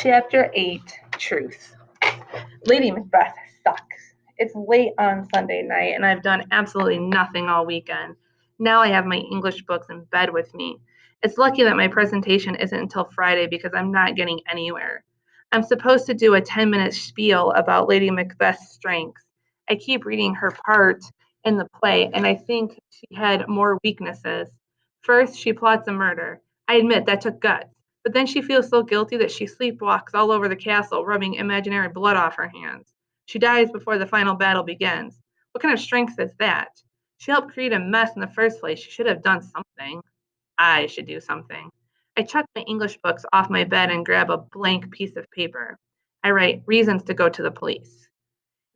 Chapter 8 Truth. Lady Macbeth sucks. It's late on Sunday night, and I've done absolutely nothing all weekend. Now I have my English books in bed with me. It's lucky that my presentation isn't until Friday because I'm not getting anywhere. I'm supposed to do a 10-minute spiel about Lady Macbeth's strengths. I keep reading her part in the play, and I think she had more weaknesses. First, she plots a murder. I admit that took guts. But then she feels so guilty that she sleepwalks all over the castle, rubbing imaginary blood off her hands. She dies before the final battle begins. What kind of strength is that? She helped create a mess in the first place. She should have done something. I should do something. I chuck my English books off my bed and grab a blank piece of paper. I write reasons to go to the police.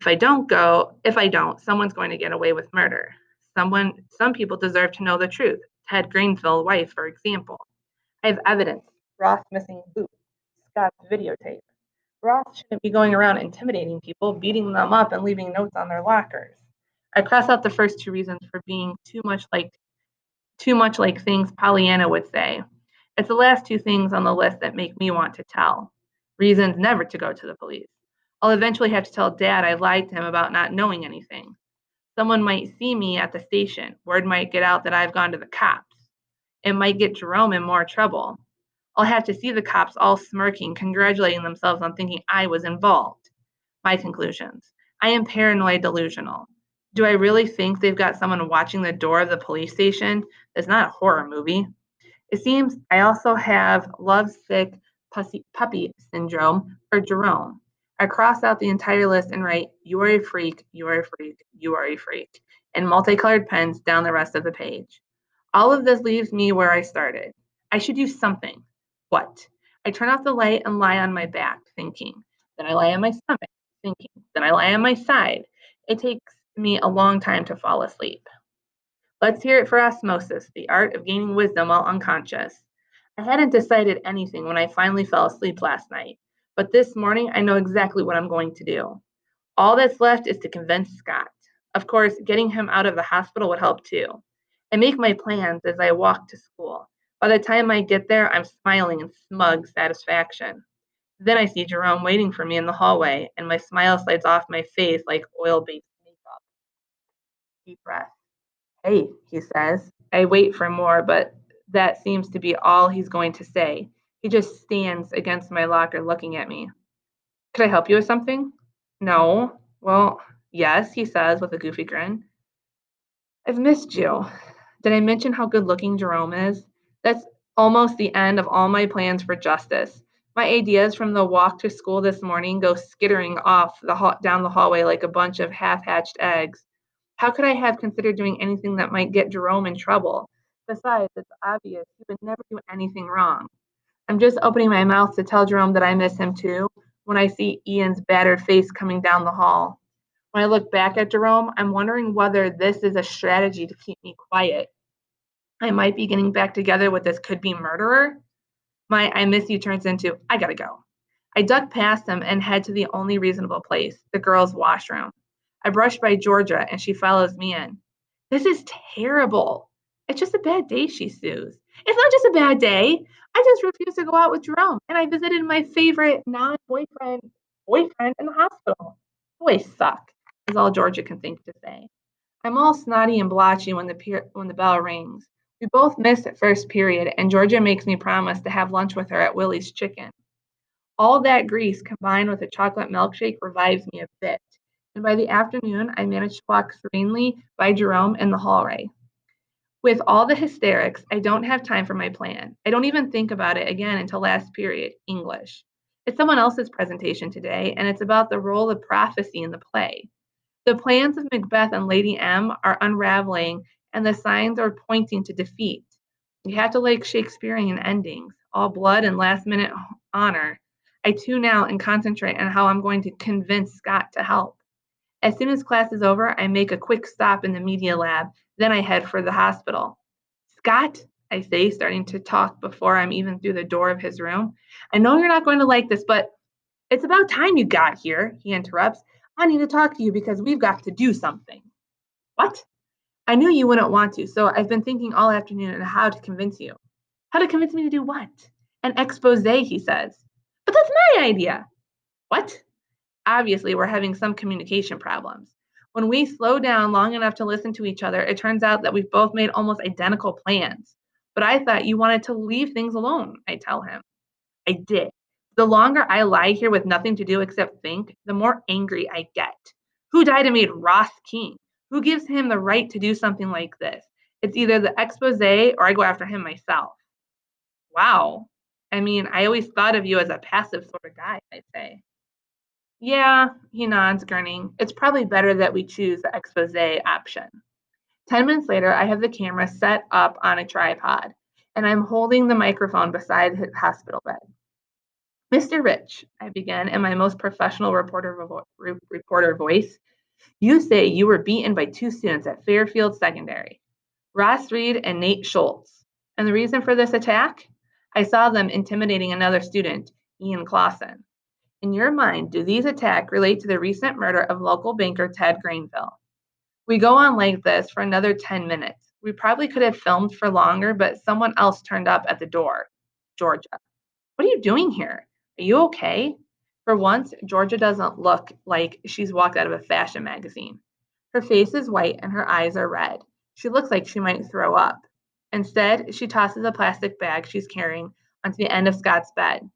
If I don't, someone's going to get away with murder. Some people deserve to know the truth. Ted Greenfield's wife, for example. I have evidence. Roth's missing boot, Scott's videotape. Roth shouldn't be going around intimidating people, beating them up, and leaving notes on their lockers. I cross out the first two reasons for being too much like things Pollyanna would say. It's the last two things on the list that make me want to tell. Reasons never to go to the police. I'll eventually have to tell Dad I lied to him about not knowing anything. Someone might see me at the station. Word might get out that I've gone to the cops. It might get Jerome in more trouble. I'll have to see the cops all smirking, congratulating themselves on thinking I was involved. My conclusions. I am paranoid delusional. Do I really think they've got someone watching the door of the police station? It's not a horror movie. It seems I also have lovesick puppy syndrome for Jerome. I cross out the entire list and write, "You are a freak, you are a freak, you are a freak," in multicolored pens down the rest of the page. All of this leaves me where I started. I should do something. What? I turn off the light and lie on my back, thinking. Then I lie on my stomach, thinking. Then I lie on my side. It takes me a long time to fall asleep. Let's hear it for osmosis, the art of gaining wisdom while unconscious. I hadn't decided anything when I finally fell asleep last night, but this morning I know exactly what I'm going to do. All that's left is to convince Scott. Of course, getting him out of the hospital would help too. I make my plans as I walk to school. By the time I get there, I'm smiling in smug satisfaction. Then I see Jerome waiting for me in the hallway, and my smile slides off my face like oil-based makeup. Deep breath. "Hey," he says. I wait for more, but that seems to be all he's going to say. He just stands against my locker looking at me. "Could I help you with something?" "No." "Well, yes," he says with a goofy grin. "I've missed you. Did I mention how good looking Jerome is? That's almost the end of all my plans for justice. My ideas from the walk to school this morning go skittering off down the hallway like a bunch of half-hatched eggs. How could I have considered doing anything that might get Jerome in trouble? Besides, it's obvious he would never do anything wrong. I'm just opening my mouth to tell Jerome that I miss him too when I see Ian's battered face coming down the hall. When I look back at Jerome, I'm wondering whether this is a strategy to keep me quiet. I might be getting back together with this could-be murderer. My I miss you turns into I gotta go. I duck past him and head to the only reasonable place, the girls' washroom. I brush by Georgia and she follows me in. "This is terrible." "It's just a bad day," she soothes. "It's not just a bad day. I just refused to go out with Jerome and I visited my favorite non-boyfriend in the hospital. Boys suck," is all Georgia can think to say. I'm all snotty and blotchy when the bell rings. We both miss at first period, and Georgia makes me promise to have lunch with her at Willie's Chicken. All that grease combined with a chocolate milkshake revives me a bit, and by the afternoon, I manage to walk serenely by Jerome in the hallway. With all the hysterics, I don't have time for my plan. I don't even think about it again until last period, English. It's someone else's presentation today, and it's about the role of prophecy in the play. The plans of Macbeth and Lady M are unraveling, and the signs are pointing to defeat. You have to like Shakespearean endings, all blood and last minute honor. I tune out and concentrate on how I'm going to convince Scott to help. As soon as class is over, I make a quick stop in the media lab, then I head for the hospital. "Scott," I say, starting to talk before I'm even through the door of his room, "I know you're not going to like this, but it's about time you got here," he interrupts. "I need to talk to you because we've got to do something." "What?" "I knew you wouldn't want to, so I've been thinking all afternoon on how to convince you." "How to convince me to do what?" "An expose," he says. "But that's my idea. What? Obviously, we're having some communication problems. When we slow down long enough to listen to each other, it turns out that we've both made almost identical plans. But I thought you wanted to leave things alone, I tell him. I did. The longer I lie here with nothing to do except think, the more angry I get. Who died and made Ross king? Who gives him the right to do something like this? It's either the expose or I go after him myself. Wow. I mean, I always thought of you as a passive sort of guy, I'd say. Yeah, he nods, grinning. It's probably better that we choose the expose option. 10 minutes later, I have the camera set up on a tripod, and I'm holding the microphone beside his hospital bed. Mr. Rich, I began in my most professional reporter voice, you say you were beaten by two students at Fairfield Secondary, Ross Reed and Nate Schultz. And the reason for this attack? I saw them intimidating another student, Ian Clausen. In your mind, do these attacks relate to the recent murder of local banker Ted Granville? We go on like this for another 10 minutes. We probably could have filmed for longer, but someone else turned up at the door. Georgia. What are you doing here? Are you okay? For once, Georgia doesn't look like she's walked out of a fashion magazine. Her face is white and her eyes are red. She looks like she might throw up. Instead, she tosses a plastic bag she's carrying onto the end of Scott's bed.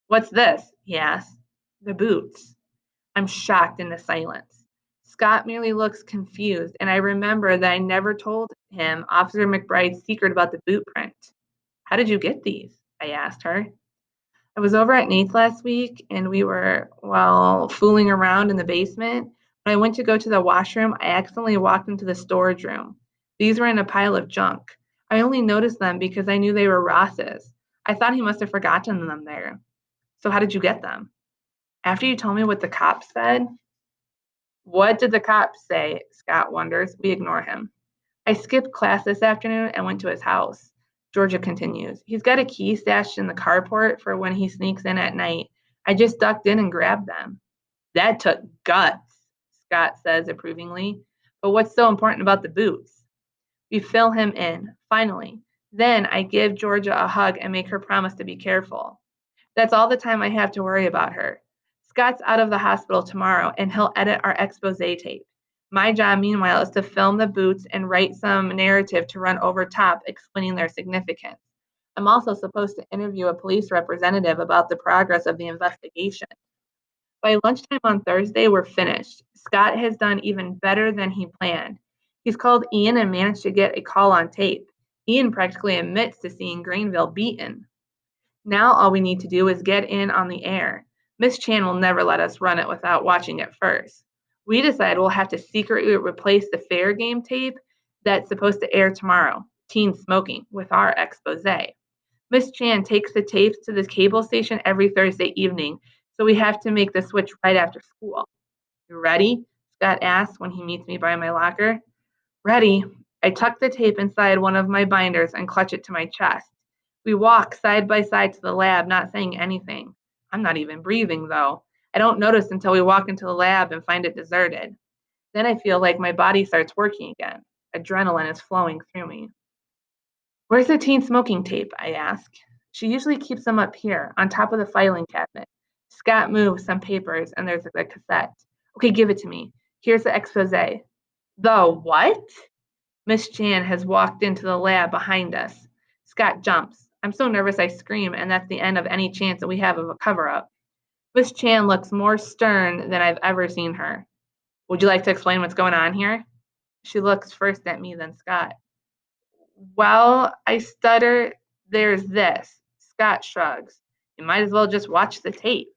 What's this? He asks. The boots. I'm shocked into silence. Scott merely looks confused, and I remember that I never told him Officer McBride's secret about the boot print. How did you get these? I asked her. I was over at Nate's last week and we were, well, fooling around in the basement. When I went to go to the washroom, I accidentally walked into the storage room. These were in a pile of junk. I only noticed them because I knew they were Ross's. I thought he must have forgotten them there. So, how did you get them? After you told me what the cops said, what did the cops say? Scott wonders. We ignore him. I skipped class this afternoon and went to his house. Georgia continues. He's got a key stashed in the carport for when he sneaks in at night. I just ducked in and grabbed them. That took guts, Scott says approvingly. But what's so important about the boots? We fill him in, finally. Then I give Georgia a hug and make her promise to be careful. That's all the time I have to worry about her. Scott's out of the hospital tomorrow and he'll edit our expose tape. My job, meanwhile, is to film the boots and write some narrative to run over top explaining their significance. I'm also supposed to interview a police representative about the progress of the investigation. By lunchtime on Thursday, we're finished. Scott has done even better than he planned. He's called Ian and managed to get a call on tape. Ian practically admits to seeing Granville beaten. Now all we need to do is get in on the air. Miss Chan will never let us run it without watching it first. We decide we'll have to secretly replace the fair game tape that's supposed to air tomorrow, Teen Smoking, with our expose. Miss Chan takes the tapes to the cable station every Thursday evening, so we have to make the switch right after school. You ready? Scott asks when he meets me by my locker. Ready. I tuck the tape inside one of my binders and clutch it to my chest. We walk side by side to the lab, not saying anything. I'm not even breathing, though. I don't notice until we walk into the lab and find it deserted. Then I feel like my body starts working again. Adrenaline is flowing through me. Where's the teen smoking tape? I ask. She usually keeps them up here, on top of the filing cabinet. Scott moves some papers, and there's a cassette. Okay, give it to me. Here's the expose. The what? Miss Chan has walked into the lab behind us. Scott jumps. I'm so nervous I scream, and that's the end of any chance that we have of a cover up. Miss Chan looks more stern than I've ever seen her. Would you like to explain what's going on here? She looks first at me, then Scott. Well, I stutter. There's this. Scott shrugs. You might as well just watch the tape.